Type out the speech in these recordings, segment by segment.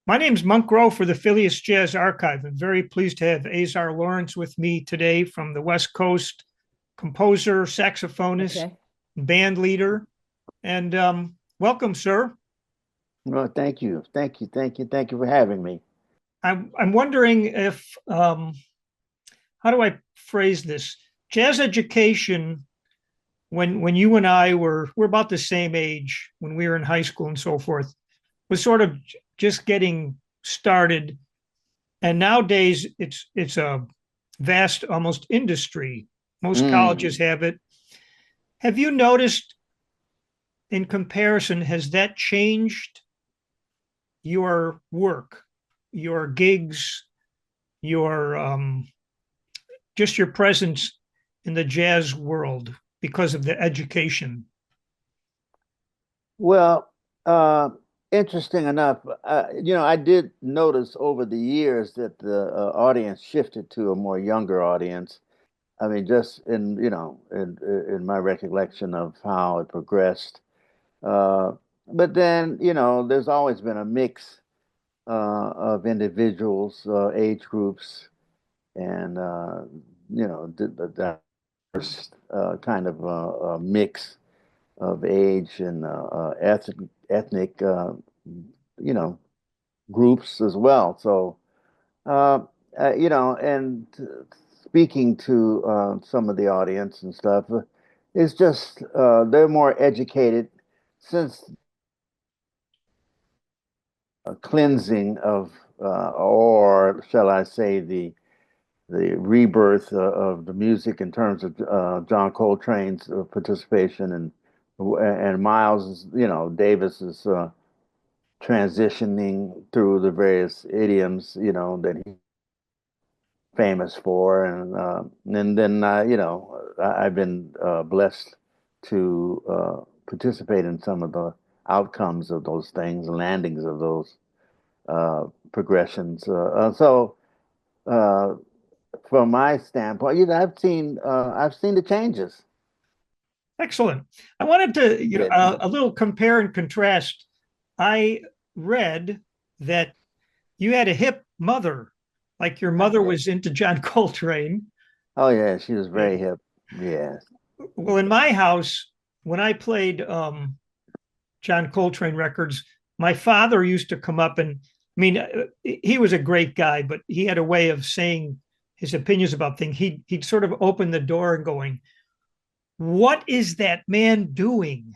My name's Monk Rowe for the Phileas Jazz Archive. I'm very pleased to have Azar Lawrence with me today from the West Coast, composer, saxophonist, Okay. band leader. And welcome, sir. Well, thank you. Thank you. Thank you. Thank you for having me. I'm wondering if, how do I phrase this? Jazz education, when you and I we're about the same age, when we were in high school and so forth, was sort of just getting started. And nowadays, it's a vast, almost industry. Most colleges Mm. have it. Have you noticed, in comparison, has that changed your work, your gigs, your just your presence in the jazz world because of the education? Well, uh, interesting enough, I did notice over the years that the audience shifted to a more younger audience. I mean, just in my recollection of how it progressed. Uh, but then, there's always been a mix of individuals, age groups, and the diverse kind of mix of age and ethnic, you know, groups as well. So, uh, and speaking to some of the audience and stuff, it's just they're more educated since cleansing of, or shall I say, the rebirth of the music in terms of John Coltrane's participation and Miles, Davis's transitioning through the various idioms, that he's famous for, and then I've been blessed to participate in some of the outcomes of those things, landings of those progressions. Uh, from my standpoint, I've seen the changes. Excellent. I wanted to, Yeah. a little compare and contrast. I read that you had a hip mother, like your I mother did. was into John Coltrane. Oh yeah, she was Yeah. very hip. Yes. Well, in my house, when I played John Coltrane records, my father used to come up and, I mean, he was a great guy, but he had a way of saying his opinions about things. He'd sort of open the door and going, "What is that man doing?"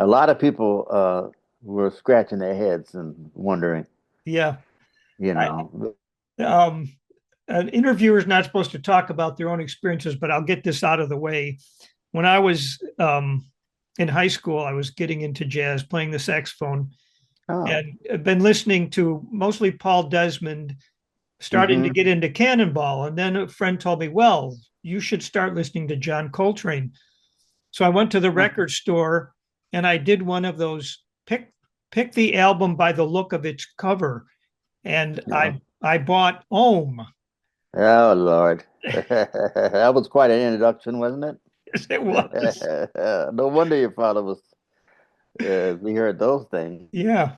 A lot of people were scratching their heads and wondering, Yeah, you I, know. um, an interviewer is not supposed to talk about their own experiences, but I'll get this out of the way. When I was in high school, I was getting into jazz, playing the saxophone, Oh. and I've been listening to mostly Paul Desmond, starting to Hmm. get into Cannonball. And then a friend told me, well, you should start listening to John Coltrane. So I went to the record store and I did one of those pick the album by the look of its cover. And Oh, I bought Ohm. oh Lord. That was quite an introduction, wasn't Yes, it was. it? No wonder your father was we heard those things. Yeah.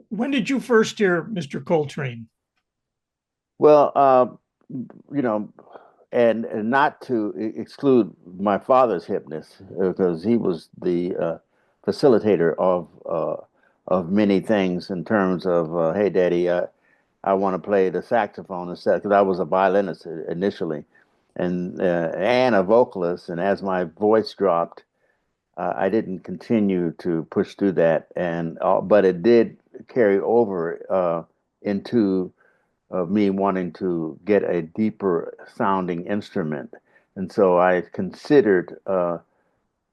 When did you first hear Mr. Coltrane? Well, you know, and not to exclude my father's hipness, because he was the facilitator of many things in terms of, hey, Daddy, I want to play the saxophone instead, because I was a violinist initially, and a vocalist, and as my voice dropped, I didn't continue to push through that, and but it did carry over into me wanting to get a deeper sounding instrument. And so I considered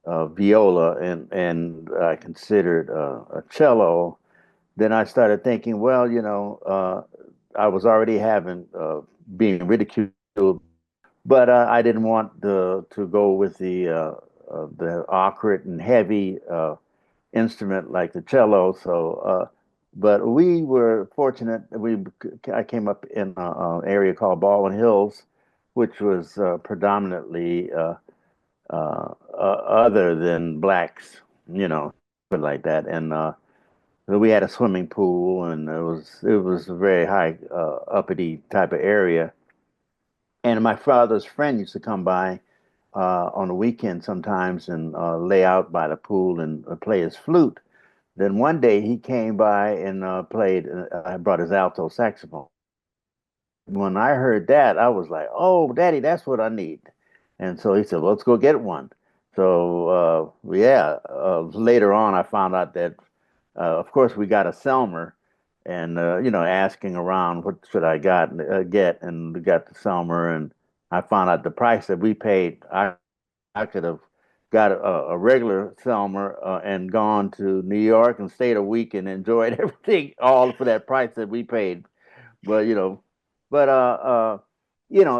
viola and I considered a cello. Then I started thinking, well, I was already having being ridiculed, but I didn't want to go with the awkward and heavy instrument like the cello. But we were fortunate. I came up in an area called Baldwin Hills, which was predominantly other than blacks, but like that. And So we had a swimming pool, and it was a very high uppity type of area. And my father's friend used to come by on the weekend sometimes and lay out by the pool and play his flute. Then one day he came by and played. I brought his alto saxophone. When I heard that, I was like, "Oh, Daddy, that's what I need." And so he said, well, "Let's go get one." So yeah, later on, I found out that, of course, we got a Selmer, and asking around what should I get, and we got the Selmer, and I found out the price that we paid. I could have got a regular Selmer and gone to New York and stayed a week and enjoyed everything all for that price that we paid. But but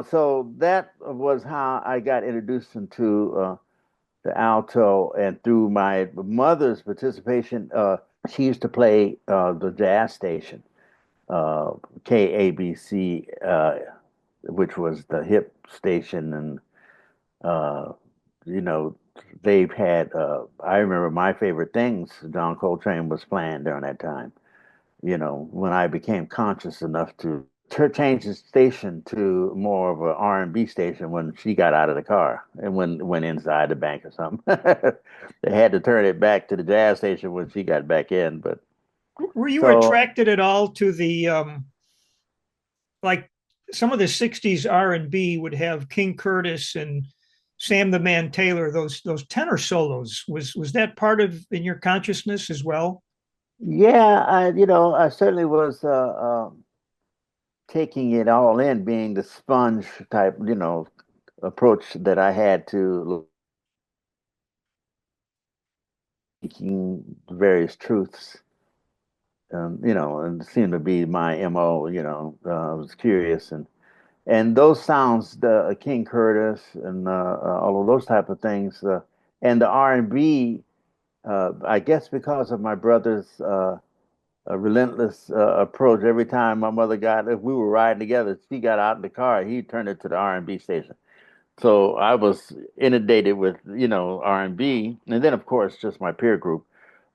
so that was how I got introduced into the alto, and through my mother's participation, she used to play the jazz station, uh, KABC, which was the hip station, and uh, you know, they've had. I remember my favorite things. John Coltrane was playing during that time. When I became conscious enough to change the station to more of an R&B station when she got out of the car and went inside the bank or something. They had to turn it back to the jazz station when she got back in. But Were you so attracted at all to the like some of the '60s R&B would have King Curtis and Sam the Man Taylor, those tenor solos? Was that part of in your consciousness as well? yeah, I certainly was taking it all in, being the sponge type, approach that I had to seeking various truths. And it seemed to be my MO. I was curious, and those sounds, the King Curtis and all of those type of things, and the R&B. I guess because of my brother's relentless approach. Every time my mother if we were riding together, she got out in the car, he turned it to the R&B station. So I was inundated with R&B, and then of course just my peer group.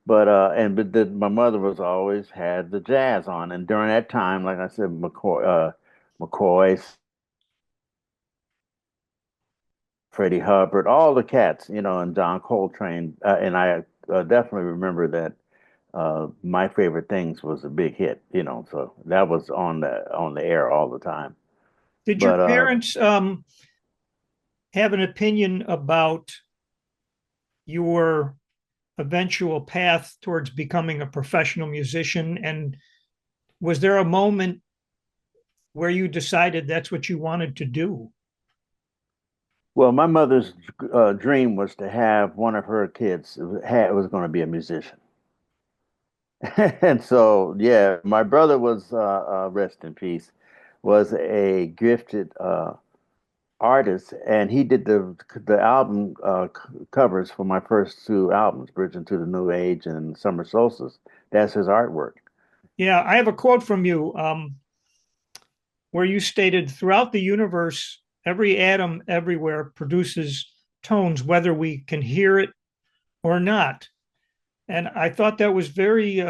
But my mother was always had the jazz on, and during that time, like I said, McCoy, Freddie Hubbard, all the cats, and John Coltrane, and I definitely remember that my favorite things was a big hit, so that was on the air all the time. Did your But parents have an opinion about your eventual path towards becoming a professional musician? And was there a moment where you decided that's what you wanted to do? well, my mother's dream was to have one of her kids was going to be a musician. And so, yeah, my brother was, rest in peace, was a gifted artist, and he did the album covers for my first two albums, Bridge into the New Age and Summer Solstice. That's his artwork. Yeah, I have a quote from you where you stated, throughout the universe, every atom everywhere produces tones, whether we can hear it or not. And I thought that was very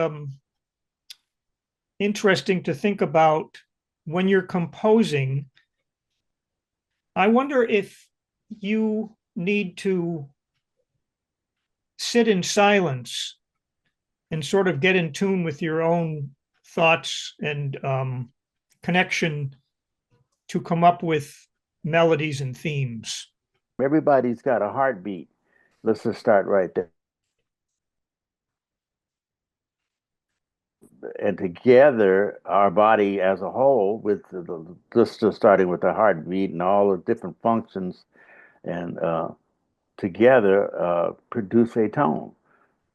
interesting to think about when you're composing. I wonder if you need to sit in silence and sort of get in tune with your own thoughts and connection to come up with melodies and themes. Everybody's got a heartbeat. Let's just start right there. And together, our body as a whole, with just starting with the heartbeat and all the different functions, and together produce a tone.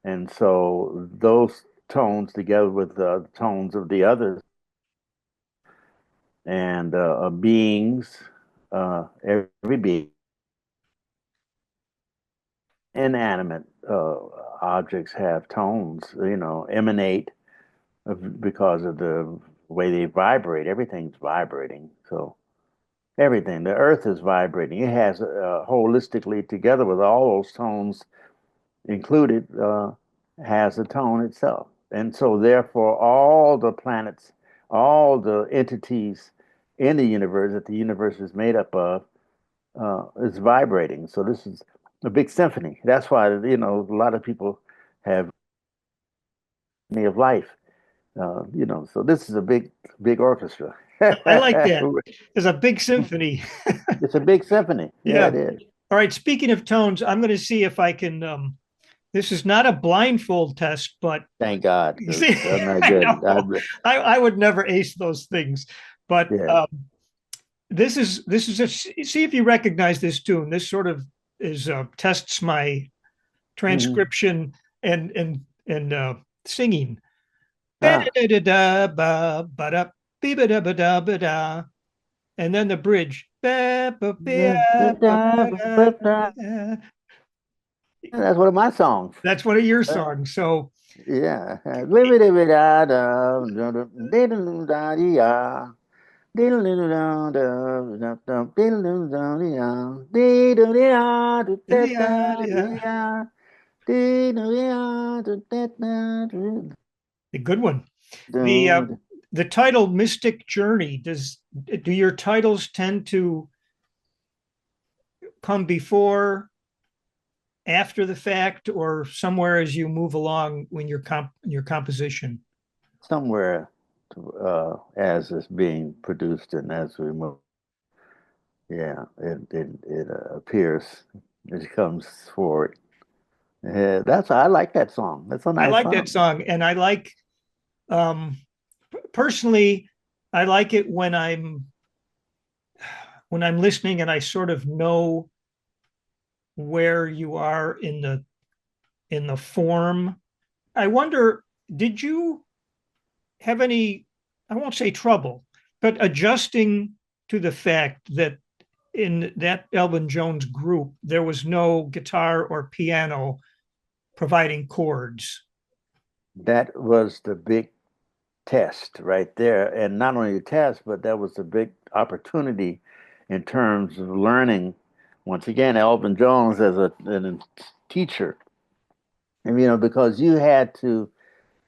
And so those tones, together with the tones of the others and beings, every being, inanimate objects have tones, emanate because of the way they vibrate. Everything's vibrating. So everything, the earth is vibrating. It has holistically, together with all those tones included, has a tone itself. And so therefore all the planets, all the entities in the universe that the universe is made up of is vibrating. So this is a big symphony. That's why, a lot of people have Symphony of Life. So this is a big, big orchestra. I like that. There's a big symphony. It's a big symphony. Yeah, Yeah. it is. All right. Speaking of tones, I'm going to see if I can. This is not a blindfold test, but Thank God, you because see, I'm not I good. know I would never ace those things. But Yeah. this is see if you recognize this tune. This sort of is tests my Hmm. transcription and singing. Ah. And then the bridge. That's one of my songs. That's one of your Uh, songs. So yeah. Live-it-a-da-da, a good one. The uh, the title Mystic Journey, do your titles tend to come before, after the fact, or somewhere as you move along when your composition? somewhere as it's being produced and as we move. Yeah, it appears, it comes forward. Yeah, I like that song. That's a I nice like that song. song, and I like um, personally, I like it when I'm listening and I sort of know where you are in the form. I wonder, did you have any, I won't say trouble, but adjusting to the fact that in that Elvin Jones group, there was no guitar or piano providing chords? That was the big test right there. And not only the test, but that was a big opportunity in terms of learning. Once again, Elvin Jones as a teacher. And, because you had to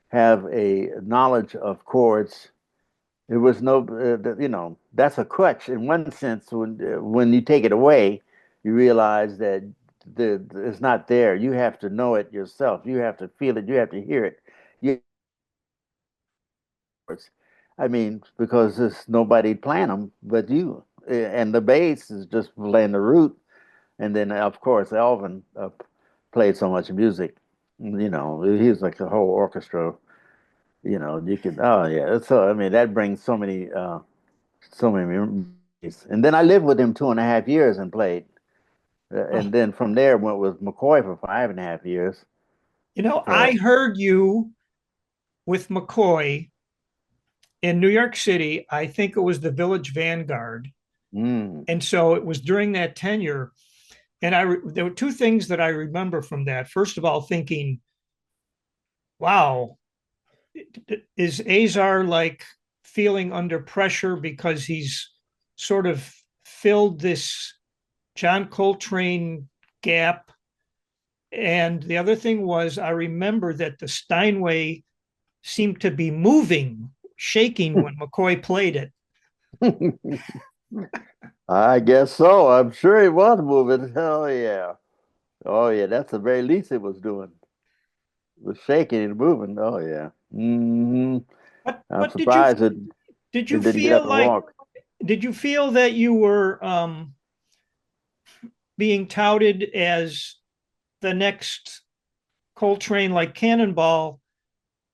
have a knowledge of chords. It was no, that's a crutch in one sense. When you take it away, you realize that it's not there. You have to know it yourself. You have to feel it. You have to hear it. You, I mean, because there's nobody playing them but you, and the bass is just playing the root. And then, of course, Elvin played so much music. He was like a whole orchestra. You could. Oh yeah. So I mean, that brings so many memories. And then I lived with him 2.5 years and played. Oh, And then from there went with McCoy for 5.5 years. I So, heard you with McCoy in New York City. I think it was the Village Vanguard. mm, And so it was during that tenure. And there were two things that I remember from that. First of all, thinking, wow, is Azar like feeling under pressure because he's sort of filled this John Coltrane gap? And the other thing was, I remember that the Steinway seemed to be moving, shaking when McCoy played it. I guess so. I'm sure he was moving. Oh yeah. Oh yeah. That's the very least it was doing. It was shaking and moving. Oh yeah. I'm But surprised did it you didn't get up feel and like walk. did you feel that you were being touted as the next Coltrane, like Cannonball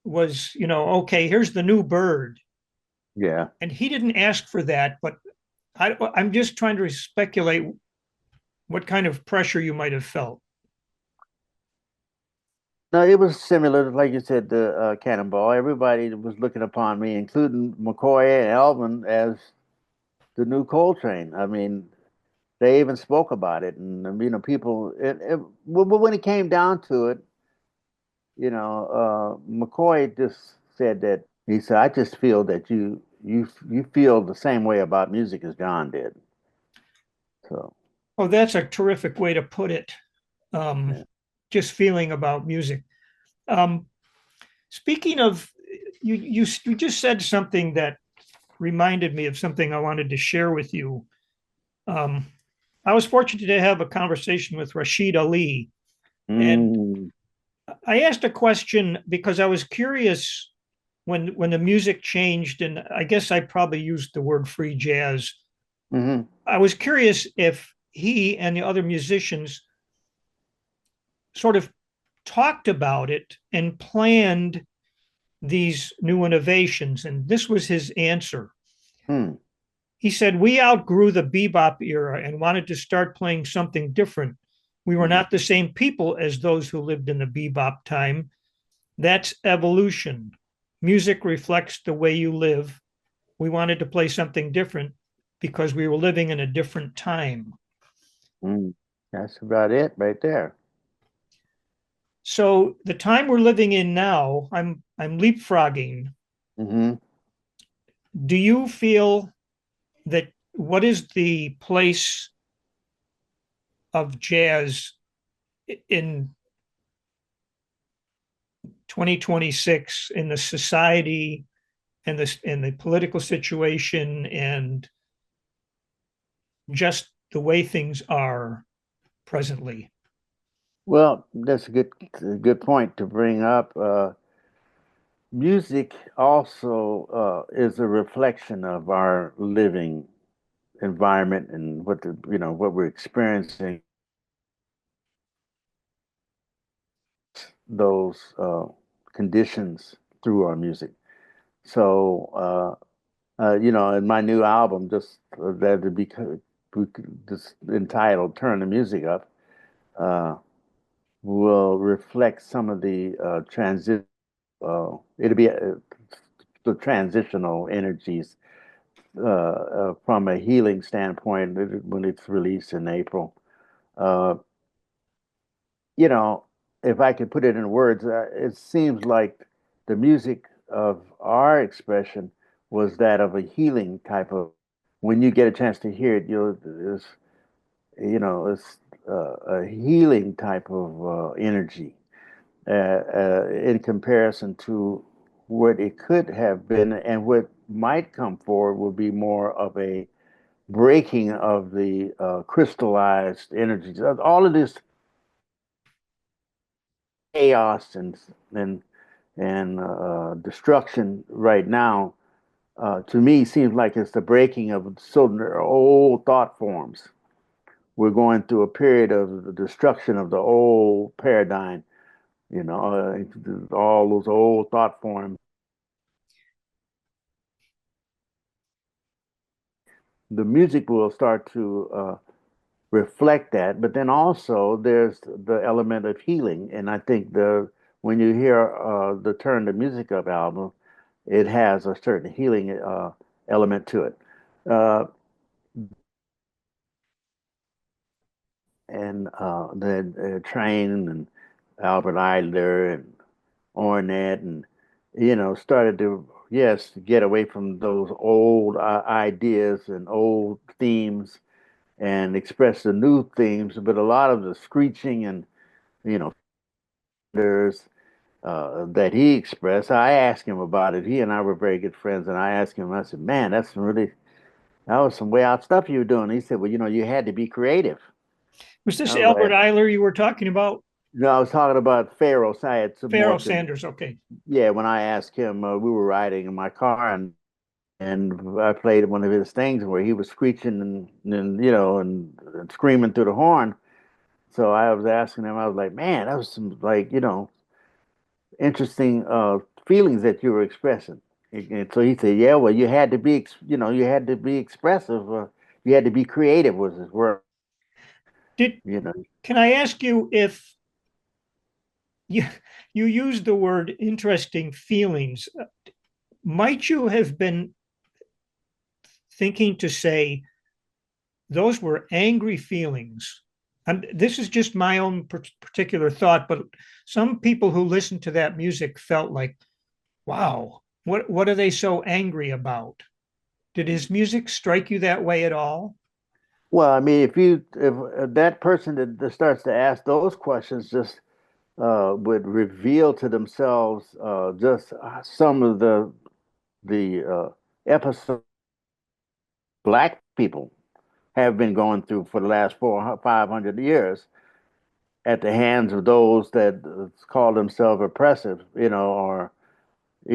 was, okay, here's the new bird. Yeah. And he didn't ask for that, but I'm just trying to speculate what kind of pressure you might have felt. No, it was similar, like you said, the Cannonball. Everybody was looking upon me, including McCoy and Elvin, as the new Coltrane. I mean, they even spoke about it, and people. But when it came down to it, McCoy just said that he said, "I just feel that you feel the same way about music as John did." So, Oh, that's a terrific way to put it. Um, yeah. just feeling about music. Um, Speaking of, you just said something that reminded me of something I wanted to share with you. Um, I was fortunate to have a conversation with Rashid Ali, and Mm, I asked a question because I was curious when the music changed, and I guess I probably used the word free jazz. hmm I was curious if he and the other musicians sort of talked about it and planned these new innovations. And this was his answer. hmm He said, "We outgrew the bebop era and wanted to start playing something different. We were hmm not the same people as those who lived in the bebop time. That's evolution. Music reflects the way you live. We wanted to play something different because we were living in a different time." mm. That's about it right there. So the time we're living in now, I'm leapfrogging. Hmm Do you feel that what is the place of jazz in 2026 in the society and the political situation and just the way things are presently? Well, that's a good point to bring up. Music also is a reflection of our living environment and what we're experiencing those conditions through our music. So, in my new album, just that to be just entitled "Turn the Music Up," uh, will reflect some of the transit. It'll be the transitional energies from a healing standpoint when it's released in April. Uh, you know, if I could put it in words, it seems like the music of our expression was that of a healing type of. When you get a chance to hear it, it's a healing type of energy in comparison to what it could have been, and what might come forward will be more of a breaking of the crystallized energies. All of this chaos and destruction right now, to me, seems like it's the breaking of certain old thought forms. We're going through a period of the destruction of the old paradigm, all those old thought forms. The music will start to reflect that, but then also there's the element of healing. And I think when you hear the Turn the Music Up album, it has a certain healing element to it. Uh, and the Train and Albert Idler and Ornette and started to, yes, get away from those old ideas and old themes and express the new themes, but a lot of the screeching and you know there's that he expressed. I asked him about it. He and I were very good friends, and I asked him. I said, "Man, that was some way out stuff you were doing." He said, "Well, you had to be creative." Was this I was Albert like, Eiler you were talking about? "No, I was talking about Pharaoh. So I had some more Pharaoh to." Sanders. Okay. Yeah, when I asked him, we were riding in my car, and I played one of his things where he was screeching and screaming through the horn. So I was asking him, I was like, man, that was some like, interesting feelings that you were expressing. And so he said, yeah, well, you had to be, you had to be expressive. You had to be creative was his word, Did you know. Can I ask you if you you used the word interesting feelings? Might you have been thinking to say those were angry feelings? And this is just my own particular thought, but some people who listened to that music felt like, wow, what are they so angry about? Did his music strike you that way at all? Well, I mean, if that person that starts to ask those questions just would reveal to themselves just some of the episodes black people have been going through for the last 500 years at the hands of those that call themselves oppressive, or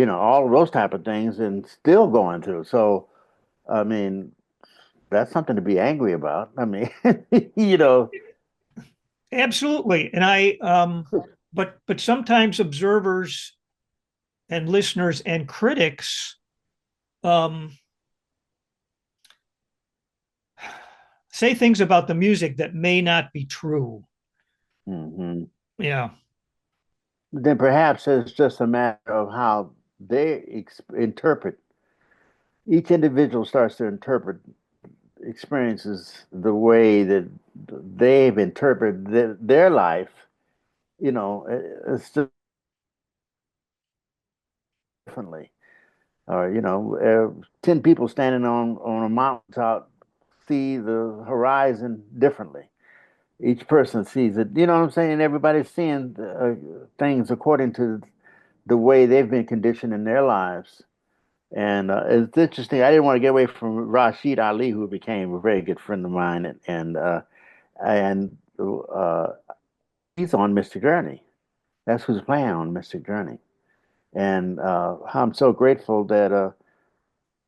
all of those type of things, and still going through. So, I mean, that's something to be angry about. I mean, you know, Absolutely. But sometimes observers and listeners and critics um, say things about the music that may not be true. mhm. Yeah. Then perhaps it's just a matter of how they interpret. Each individual starts to interpret experiences the way that they've interpreted their life. It's just differently. Or 10 people standing on a mountaintop see the horizon differently. Each person sees it. You know what I'm saying? Everybody's seeing things according to the way they've been conditioned in their lives. And it's interesting. I didn't want to get away from Rashid Ali, who became a very good friend of mine, and he's on Mystic Journey. That's who's playing on Mystic Journey. And I'm so grateful that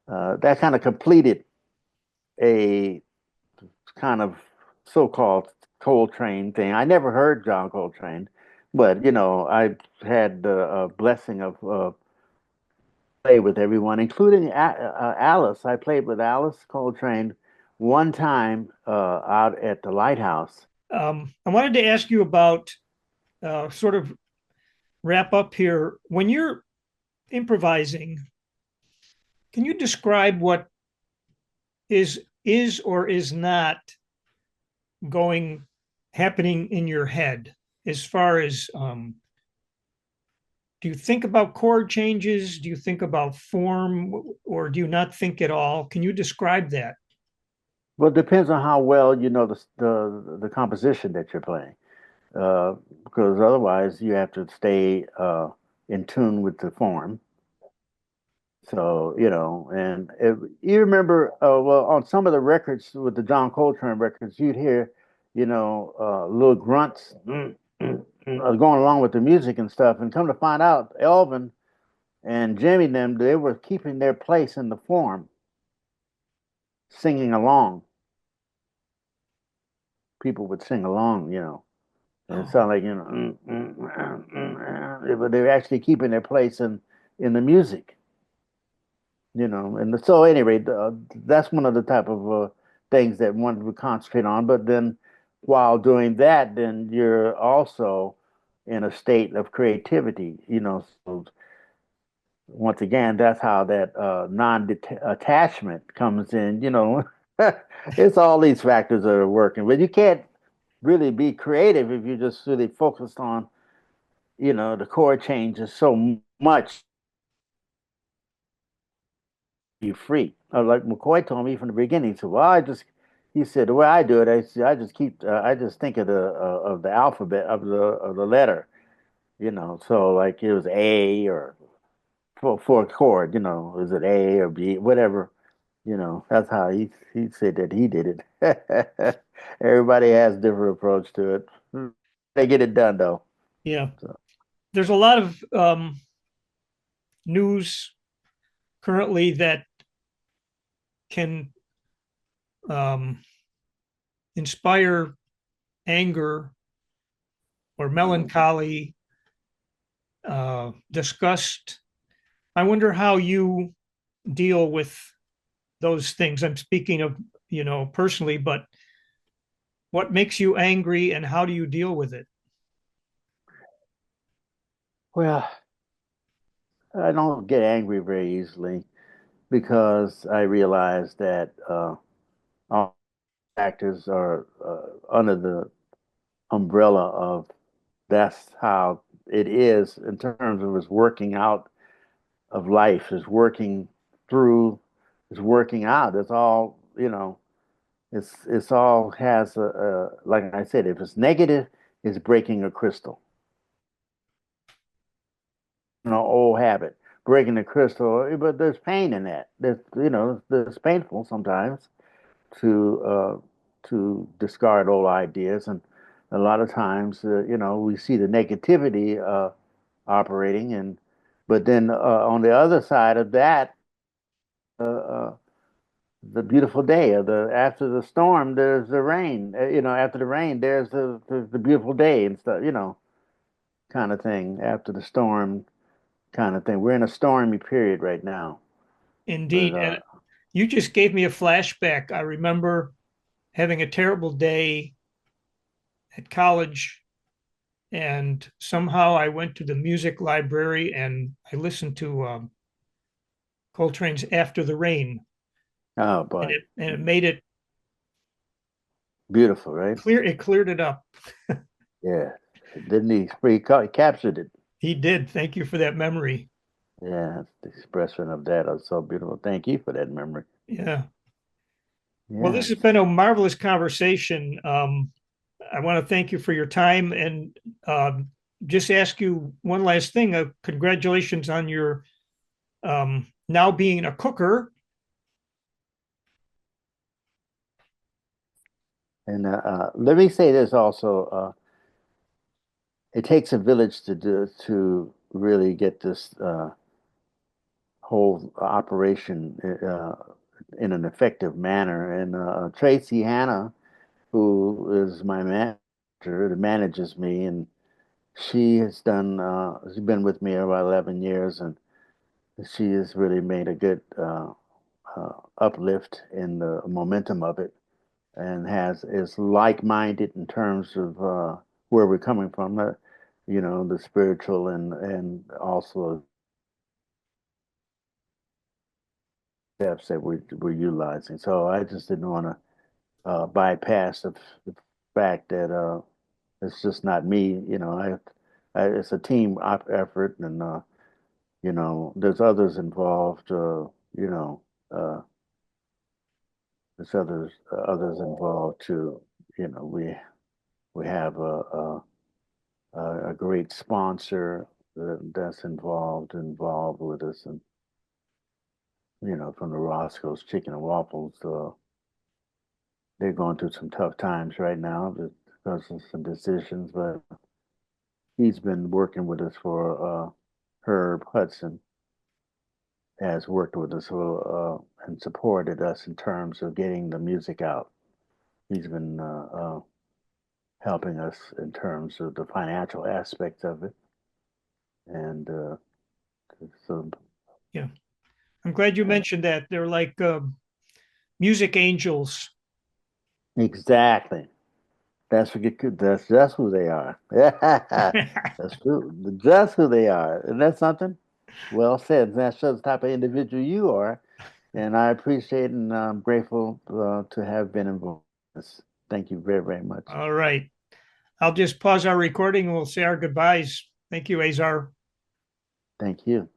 that kind of completed a kind of so-called Coltrane thing. I never heard John Coltrane, but I had the blessing of play with everyone, including Alice. I played with Alice Coltrane one time out at the Lighthouse. I wanted to ask you about sort of wrap up here. When you're improvising, can you describe what is or is not going happening in your head as far as do you think about chord changes? Do you think about form, or do you not think at all? Can you describe that? Well, it depends on how well you know the composition that you're playing, because otherwise you have to stay in tune with the form. So, and you remember, well, on some of the records with the John Coltrane records, you'd hear, little grunts going along with the music and stuff. And come to find out, Elvin and Jimmy, them, they were keeping their place in the form, singing along. People would sing along, and it Oh, sounded like, but they were actually keeping their place in the music. And so anyway, that's one of the type of things that one would concentrate on. But then while doing that, then you're also in a state of creativity. So once again, that's how that non-attachment comes in. It's all these factors that are working, but you can't really be creative if you're just really focused on, the chord changes so much you free. Like McCoy told me from the beginning. He said, "Well, he said, the way I do it, I just I just think of the alphabet of the letter, So like it was A or for a chord, is it A or B, whatever, That's how he said that he did it. Everybody has a different approach to it. They get it done though. yeah. So, There's a lot of news currently that can um, inspire anger or melancholy, disgust. I wonder how you deal with those things. I'm speaking of, personally, but what makes you angry and how do you deal with it? well, I don't get angry very easily because I realize that all actors are under the umbrella of that's how it is in terms of its working out of life, is working through, is working out. It's all, it's all has like I said, if it's negative, it's breaking a crystal. old habit, breaking the crystal. But there's pain in that. There's painful sometimes to discard old ideas, and a lot of times, we see the negativity operating, and but then on the other side of that, the beautiful day, or the after the storm, there's the rain. After the rain, there's the beautiful day and stuff. Kind of thing. After the storm, kind of thing. We're in a stormy period right now, but Indeed. And you just gave me a flashback. I remember having a terrible day at college, and somehow I went to the music library and I listened to Coltrane's "After the Rain," oh and boy, it made it beautiful, right? clear. It cleared it up. Yeah, didn't he? He captured it. He did. Thank you for that memory. Yeah, the expression of that is so beautiful. Thank you for that memory. Yeah. Well, this has Yes. been a marvelous conversation. I want to thank you for your time and just ask you one last thing. Congratulations on your now being a cooker. And let me say this also. It takes a village to really get this whole operation in an effective manner. And Tracy Hannah, who is my manager, that manages me, and she's been with me about 11 years, and she has really made a good uplift in the momentum of it, and has is like-minded in terms of where we're coming from, the spiritual and also steps that we're utilizing. So I just didn't want to bypass the fact that it's just not me. It's a team effort, and there's others involved. You know, uh, there's others involved too. We have a great sponsor that's involved with us, and from the Roscoe's Chicken and Waffles. They're going through some tough times right now because of some decisions, but he's been working with us for Herb Hudson has worked with us and supported us in terms of getting the music out. He's been helping us in terms of the financial aspects of it, and so Yeah. I'm glad you uh, mentioned that. They're like music angels. exactly. That's who they are. That's true. That's who they are. And that's something well said. That shows the type of individual you are. And I appreciate and I'm grateful to have been involved in this. Thank you very, very much. All right. I'll just pause our recording and we'll say our goodbyes. Thank you, Azar. Thank you.